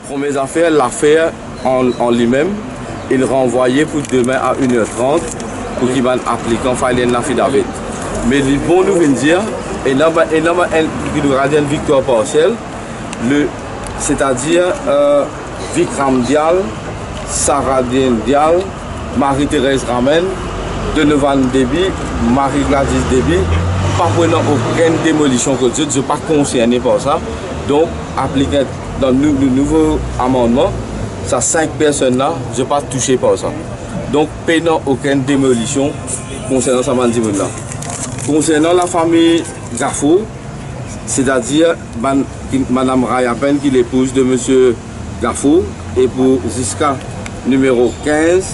Première affaire, l'affaire en lui-même, il renvoyé pour demain à 1h30 pour qu'il va appliquer enfin l'affidavit. Mais le bon nous vient dire, et là, il nous a dit une victoire partielle, c'est-à-dire Vikram Dial, Sarah Dial, Marie-Thérèse Ramen, Donovan Déby, Marie-Gladys Déby, pas prenant aucune démolition que je ne suis pas concerné par ça. Donc, appliqué dans le nouveau amendement, ça 5 personnes là, je ne vais pas toucher par ça. Donc, payant aucune démolition concernant ça, là. Concernant la famille Gaffo, c'est-à-dire Madame Rayapen, qui est l'épouse de M. Gaffo, et pour jusqu'à numéro 15,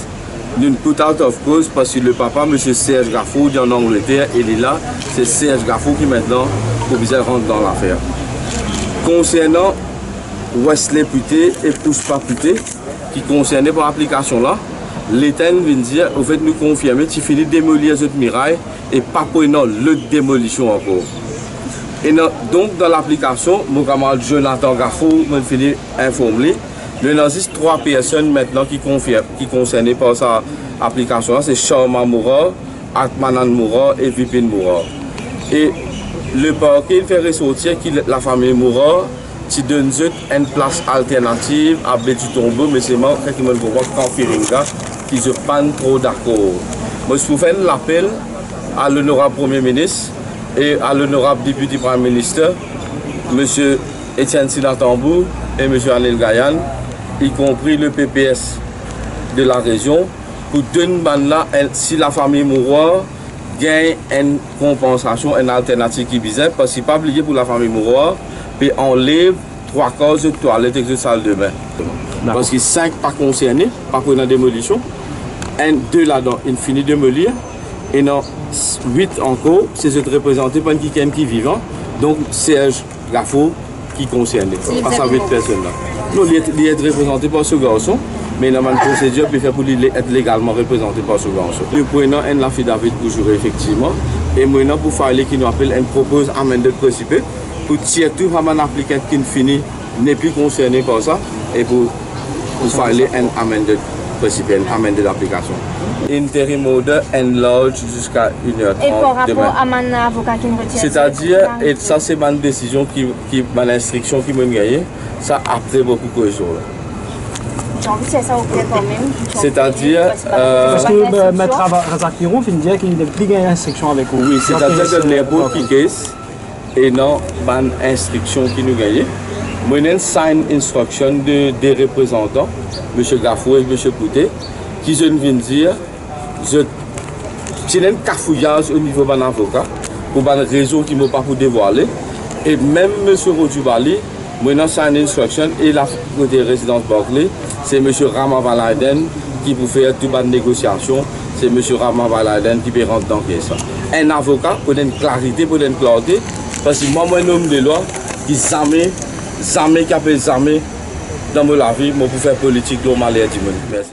d'une put out of cause parce que le papa, M. Serge Gaffo, en Angleterre, il est là. C'est Serge Gaffo qui maintenant, proviseur, rentre dans l'affaire. Concernant Wesley Puté et Pouspa Puté, qui concernait par l'application là, l'État vient dire, au fait, nous confirmer, tu finis de démolir cette muraille et pas pour une démolition encore. Et donc, dans l'application, mon camarade Jonathan Gaffo m'a fini informé. Il y a 3 personnes maintenant qui concernées par sa application. C'est Sharma Moura, Atmanan Moura et Vipin Moura. Et le parquet fait ressortir que la famille Moura, qui donne une place alternative à Betty Tombeau, mais c'est moi qui me vois quand Firinga, qui ne sont pas trop d'accord. Moi, je fais l'appel à l'honorable Premier ministre et à l'honorable député Premier ministre, M. Etienne Sinatambou et M. Anil Gayan, y compris le PPS de la région, pour donner si la famille Mouroir gagne une compensation, une alternative qui vise, parce qu'il n'est pas obligé pour la famille Mouroir, puis enlève 3 cases de toilettes et de salle de bain. Parce que 5 pas concernés, pas pour la démolition, 2 là-dedans, il finit de démolir, et non 8 encore, c'est représenté par quelqu'un qui est vivant, donc Serge Gaffo qui concerne, pas ça 8 personnes là. Non, il est représenté par ce garçon, mais il y a une procédure pour faire pour être légalement représenté par ce garçon. Nous prenons un affidavit pour jurer effectivement, et maintenant pour faire qui nous appelle, on propose amende de principe, pour tirer tout un appliquant qui finit n'est plus concerné par ça, et pour faire un amende de principe, une amende d'application. Interim order enlarge jusqu'à 1h30. Et par rapport à mon avocat qui me retient. C'est-à-dire, et ça c'est ma décision, ma instruction qui m'a gagné, ça après beaucoup de jours. C'est ça au clair quand même. C'est-à-dire. Parce que Maître Razak Piron vient de dire qu'il n'a plus gagné instruction avec vous. Oui, c'est-à-dire que les beaux qui caissent et non, ban instruction qui nous gagne. Moi, j'ai sign instruction des représentants, M. Gaffo et M. Pouté, qui viennent dire. J'ai un cafouillage au niveau de l'avocat pour une raison qui ne m'a pas dévoiler. Et même M. Rodubali, moi j'ai une instruction et la côté résidence Barclay, c'est M. Rama Valaiden qui peut faire toute la négociation. C'est M. Rama Valaiden qui peut rentrer dans ça. Un avocat pour une clarité, pour une clarté, parce que moi, un homme de loi qui jamais qui appelle jamais dans ma vie, moi pour faire politique normale du monde. Merci.